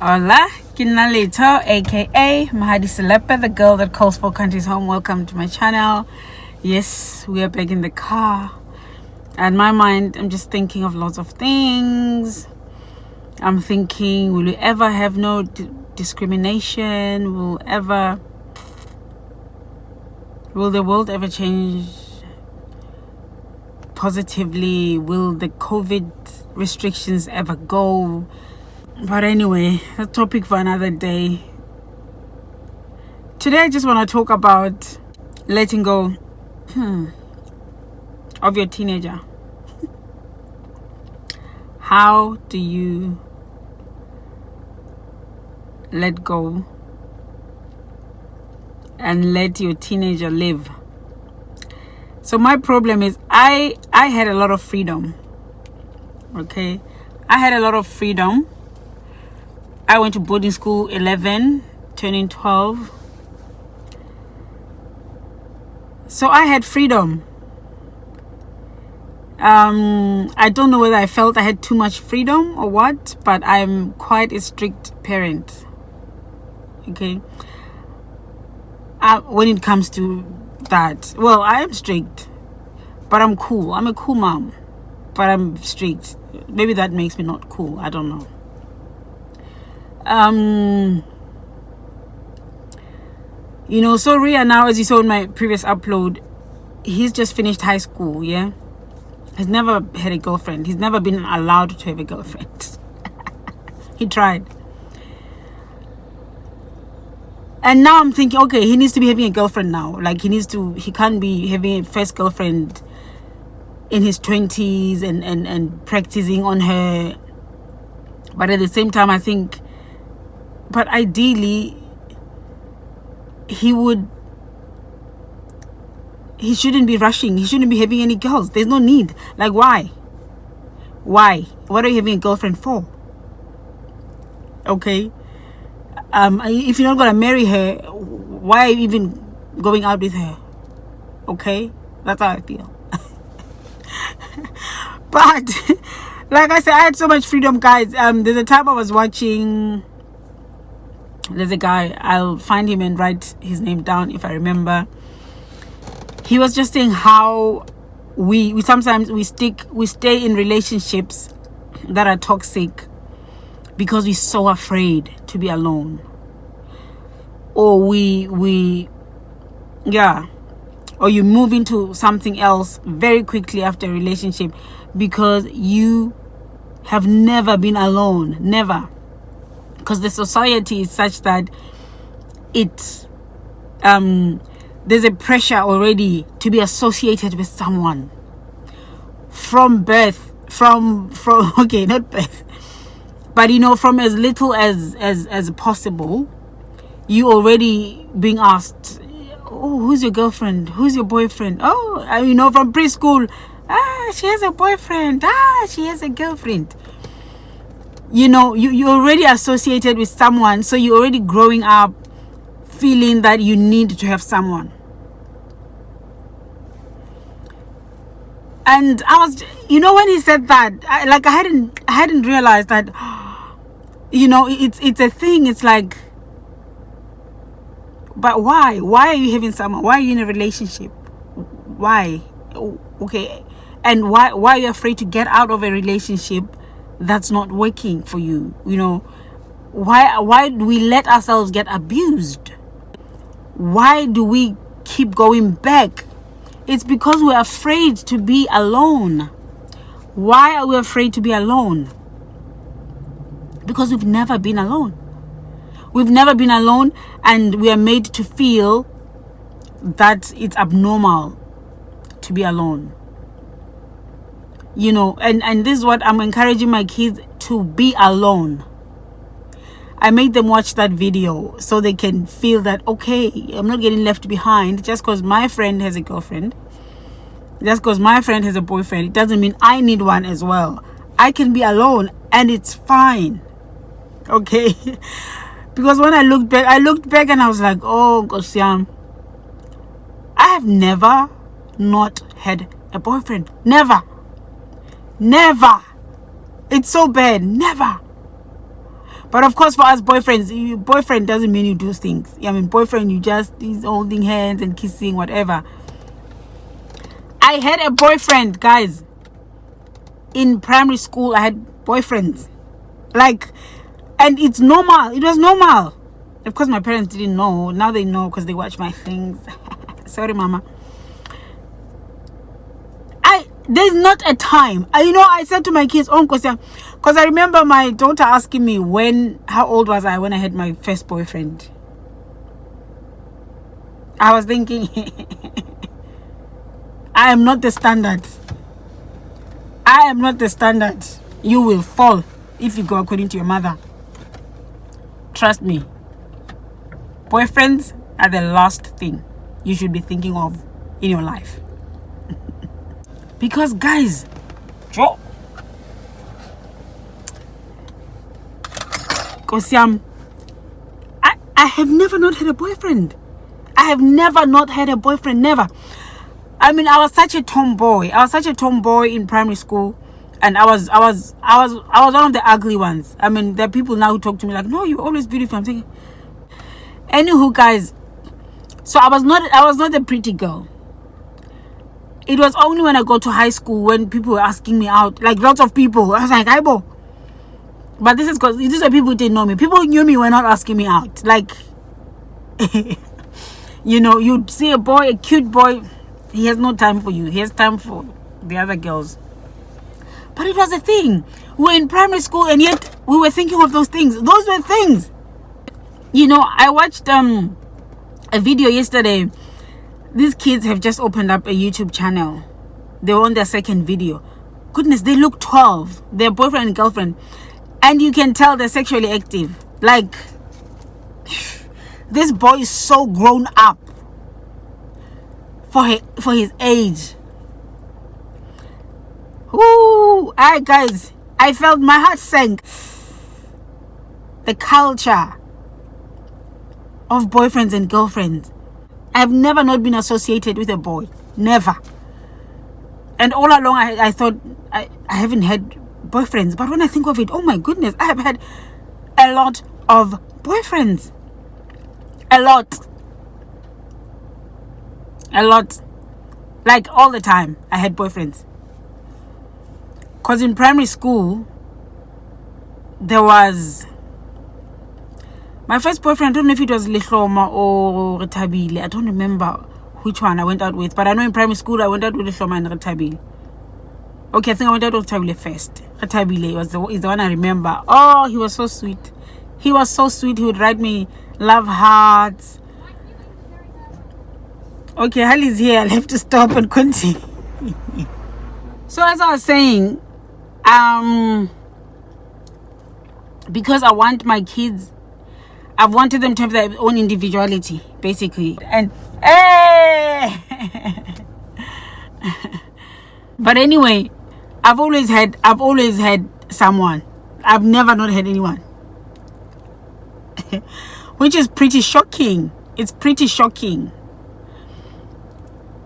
Hola, Kinalito, aka Mahali Selepe, the girl that calls for countries home. Welcome to my channel. Yes, we are back in the car. And my mind, I'm just thinking of lots of things. I'm thinking, will we ever have no discrimination? Will the world ever change positively? Will the COVID restrictions ever go? But anyway, a topic for another day. Today I just want to talk about letting go of your teenager. How do you let go and let your teenager live? So my problem is I had a lot of freedom. Okay, I had a lot of freedom. I went to boarding school 11, turning 12. So I had freedom. I don't know whether I felt I had too much freedom or what, but I'm quite a strict parent. Okay. When it comes to that, well, I am strict, but I'm cool. I'm a cool mom, but I'm strict. Maybe that makes me not cool. I don't know. So Ria now, as you saw in my previous upload, he's just finished high school. Yeah, he's never had a girlfriend. He's never been allowed to have a girlfriend. He tried, and now I'm thinking, okay, he needs to be having a girlfriend now. Like he can't be having a first girlfriend in his 20s and practicing on her. But at the same time, I think, but ideally, he shouldn't be rushing. He shouldn't be having any girls. There's no need. Like, why? What are you having a girlfriend for? Okay. If you're not gonna marry her, why are you even going out with her? Okay, that's how I feel. But like I said, I had so much freedom, guys. There's a time I was watching. There's a guy, I'll find him and write his name down if I remember. He was just saying how we sometimes we stay in relationships that are toxic because we're so afraid to be alone. Or or you move into something else very quickly after a relationship because you have never been alone. Never. Because the society is such that there's a pressure already to be associated with someone from birth, from okay, not birth, but from as little as possible. You already being asked, oh, who's your girlfriend, who's your boyfriend? Oh, from preschool, she has a boyfriend, she has a girlfriend. You're already associated with someone, so you're already growing up feeling that you need to have someone. And I was, when he said that, I hadn't realized that, it's a thing. It's like, but why? Why are you having someone? Why are you in a relationship? Why? Okay, and why are you afraid to get out of a relationship that's not working for you? Why do we let ourselves get abused? Why do we keep going back? It's because we're afraid to be alone. Why are we afraid to be alone? Because we've never been alone. We've never been alone, and we are made to feel that it's abnormal to be alone. And this is what I'm encouraging my kids to be alone. I made them watch that video so they can feel that, okay, I'm not getting left behind just because my friend has a girlfriend. Just because my friend has a boyfriend, it doesn't mean I need one as well. I can be alone and it's fine. Okay? Because when I looked back and I was like, oh, gosh, I have never not had a boyfriend. Never. It's so bad. Never. But of course, for us boyfriends, boyfriend doesn't mean you do things. I mean, boyfriend, you just is holding hands and kissing, whatever. I had a boyfriend, guys. In primary school, I had boyfriends. Like, and it's normal. It was normal. Of course, my parents didn't know. Now they know because they watch my things. Sorry, mama. There's not a time. I said to my kids, because I remember my daughter asking me how old was I when I had my first boyfriend. I was thinking, I am not the standard. I am not the standard. You will fall if you go according to your mother. Trust me. Boyfriends are the last thing you should be thinking of in your life. Because, guys, I have never not had a boyfriend. I have never not had a boyfriend. Never. I mean, I was such a tomboy. I was such a tomboy in primary school, and I was one of the ugly ones. I mean, there are people now who talk to me like, "No, you're always beautiful." I'm thinking. Anywho, guys, so I was not a pretty girl. It was only when I got to high school when people were asking me out, like lots of people. I was like, "Aibo." But this is because these are people who didn't know me. People who knew me were not asking me out. Like, you'd see a boy, a cute boy. He has no time for you. He has time for the other girls. But it was a thing. We were in primary school and yet we were thinking of those things. Those were things. I watched a video yesterday. These kids have just opened up a YouTube channel. They were on their second video. Goodness, they look 12. They're boyfriend and girlfriend. And you can tell they're sexually active. Like, this boy is so grown up for his age. Ooh, guys, I felt my heart sank. The culture of boyfriends and girlfriends. I've never not been associated with a boy. Never. And all along, I thought I haven't had boyfriends. But when I think of it, oh my goodness, I have had a lot of boyfriends. A lot. Like all the time, I had boyfriends. Because in primary school, there was... my first boyfriend, I don't know if it was Lehloma or Retabile. I don't remember which one I went out with. But I know in primary school, I went out with Lehloma and Retabile. Okay, I think I went out with Retabile first. Retabile is the one I remember. Oh, he was so sweet. He was so sweet. He would write me love hearts. Okay, Hallie's here. I'll have to stop and continue. So as I was saying, because I want my kids... I've wanted them to have their own individuality, basically. And but anyway, I've always had someone. I've never not had anyone. Which is pretty shocking. It's pretty shocking.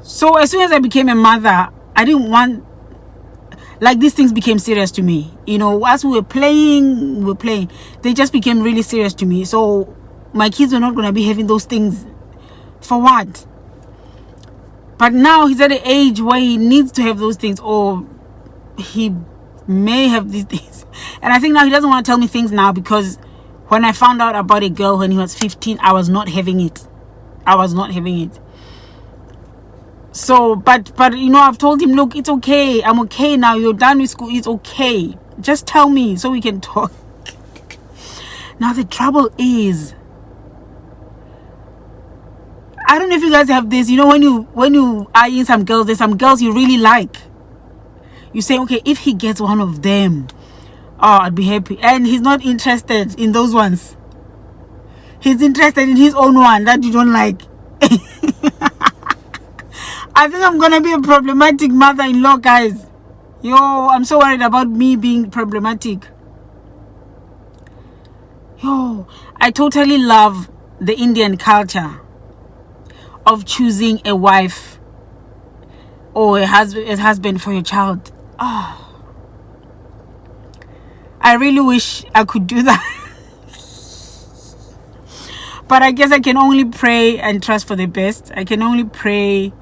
So as soon as I became a mother, I didn't want... like, these things became serious to me. As we were playing, they just became really serious to me. So my kids were not going to be having those things. For what? But now he's at an age where he needs to have those things, or he may have these things. And I think now he doesn't want to tell me things now, because when I found out about a girl when he was 15, I was not having it. So, but I've told him, look, it's okay. I'm okay now. You're done with school. It's okay. Just tell me so we can talk. Now, the trouble is, I don't know if you guys have this. When you are in some girls, there's some girls you really like. You say, okay, if he gets one of them, oh, I'd be happy. And he's not interested in those ones. He's interested in his own one that you don't like. I think I'm gonna be a problematic mother-in-law, guys. I'm so worried about me being problematic. I totally love the Indian culture of choosing a wife or a husband for your child. Oh, I really wish I could do that. But I guess I can only pray and trust for the best. I can only pray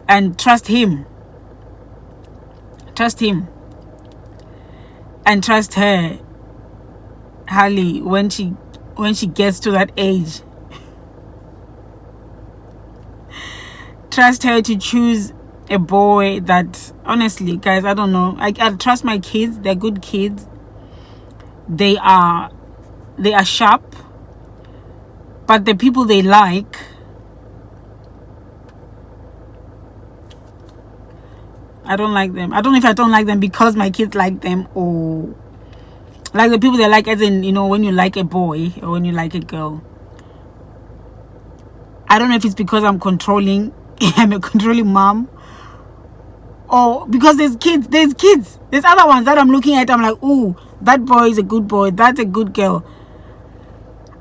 and trust him. Trust him. And trust her, Mahali, when she gets to that age. Trust her to choose a boy that, honestly, guys, I don't know. I trust my kids. They're good kids. They are sharp. But the people they like, I don't like them. I don't know if I don't like them because my kids like them, or like the people they like, as in, when you like a boy or when you like a girl. I don't know if it's because I'm controlling. I'm a controlling mom. Or because there's kids. There's other ones that I'm looking at. I'm like, ooh, that boy is a good boy. That's a good girl.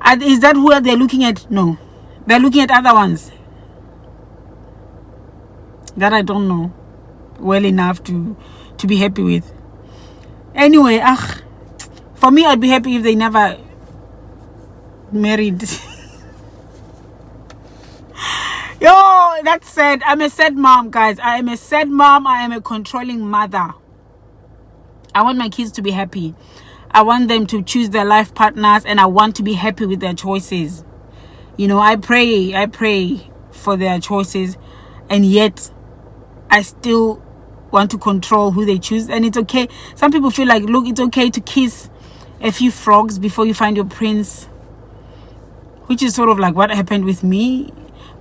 And is that who they're looking at? No. They're looking at other ones that I don't know well enough to be happy with. Anyway, for me, I'd be happy if they never married. Yo, that's sad. I'm a sad mom, guys. I am a sad mom. I am a controlling mother. I want my kids to be happy. I want them to choose their life partners, and I want to be happy with their choices. I pray for their choices, and yet I still want to control who they choose. And it's okay. Some people feel like, look, it's okay to kiss a few frogs before you find your prince, which is sort of like what happened with me.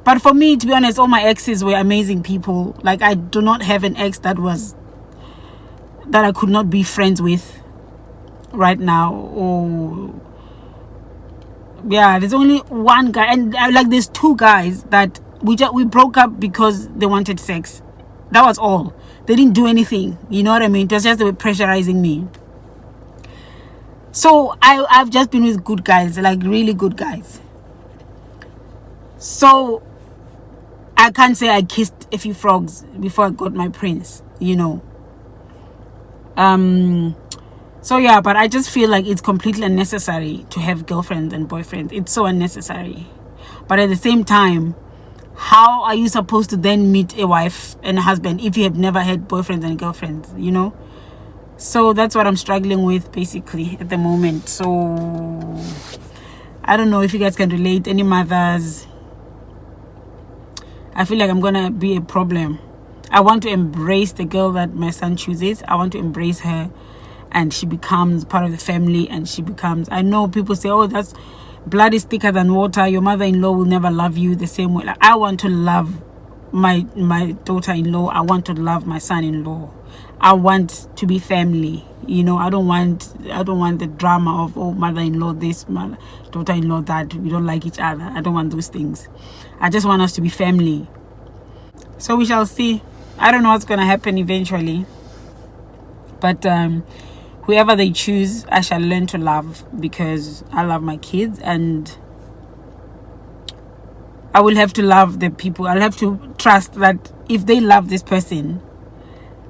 But for me, to be honest, all my exes were amazing people. Like, I do not have an ex that I could not be friends with right now. Or yeah, there's only one guy, and there's two guys that we broke up because they wanted sex. That was all. They didn't do anything. You know what I mean? It was just they were pressurizing me. So I've just been with good guys, like really good guys. So I can't say I kissed a few frogs before I got my prince, So yeah, but I just feel like it's completely unnecessary to have girlfriends and boyfriends. It's so unnecessary. But at the same time, how are you supposed to then meet a wife and a husband if you have never had boyfriends and girlfriends, So that's what I'm struggling with basically at the moment. So I don't know if you guys can relate, any mothers. I feel like I'm gonna be a problem. I want to embrace the girl that my son chooses. I want to embrace her, and she becomes part of the family, and I know people say, oh, that's blood is thicker than water. Your mother-in-law will never love you the same way. Like, I want to love my daughter-in-law. I want to love my son-in-law. I want to be family. I don't want the drama of, oh, mother-in-law this, daughter-in-law that. We don't like each other. I don't want those things. I just want us to be family. So we shall see. I don't know what's going to happen eventually. But whoever they choose, I shall learn to love, because I love my kids, and I will have to love the people. I'll have to trust that if they love this person,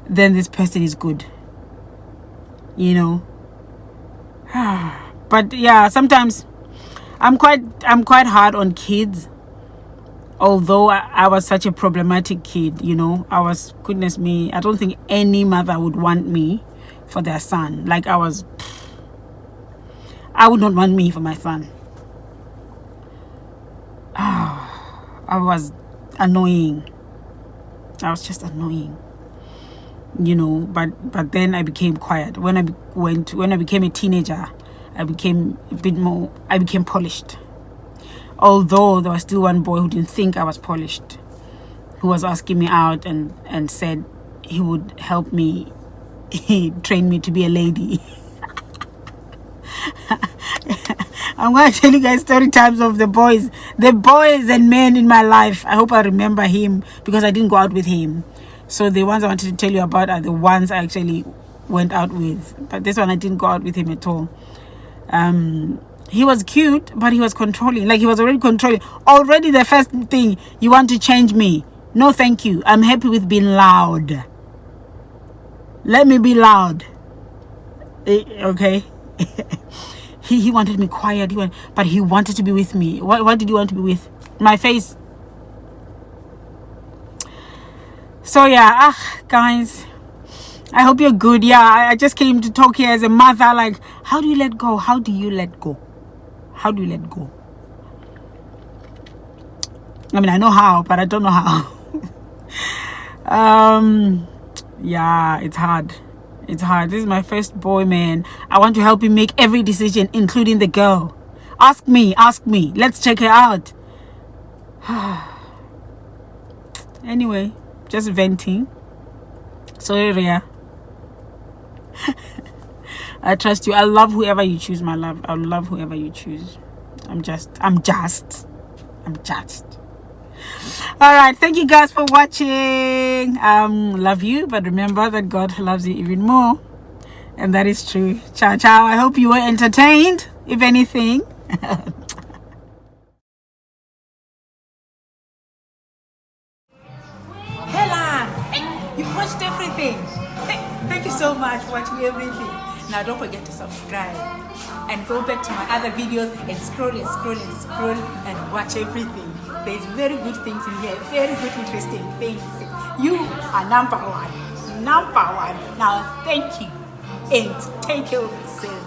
then this person is good. But yeah, sometimes I'm quite hard on kids. Although I was such a problematic kid, I was, goodness me, I don't think any mother would want me for their son. Like, I would not want me for my son. I was annoying. I was just annoying. But then I became quiet. When I became a teenager, I became polished. Although there was still one boy who didn't think I was polished, who was asking me out and said he would help me, train me to be a lady. I'm going to tell you guys story times of the boys and men in my life. I hope I remember him, because I didn't go out with him. So the ones I wanted to tell you about are the ones I actually went out with. But this one, I didn't go out with him at all. He was cute, but he was controlling. Like, he was already controlling. Already the first thing, you want to change me. No, thank you. I'm happy with being loud. Let me be loud. Okay? He wanted me quiet. But he wanted to be with me. What did he want to be with? My face. So yeah, guys, I hope you're good. Yeah, I just came to talk here as a mother. Like, how do you let go? How do you let go? How do you let go? I mean, I know how, but I don't know how. Yeah, it's hard. It's hard. This is my first boy, man. I want to help him make every decision, including the girl. Ask me. Let's check her out. Anyway, just venting. Sorry, Ria. I trust you. I love whoever you choose, my love. I love whoever you choose. I'm just. All right. Thank you guys for watching. Love you, but remember that God loves you even more. And that is true. Ciao, ciao. I hope you were entertained, if anything. Hella, you watched everything. Thank you so much for watching everything. Now don't forget to subscribe and go back to my other videos and scroll and watch everything. There's very good things in here, very good interesting things. You are number one. Now thank you and take care of yourself.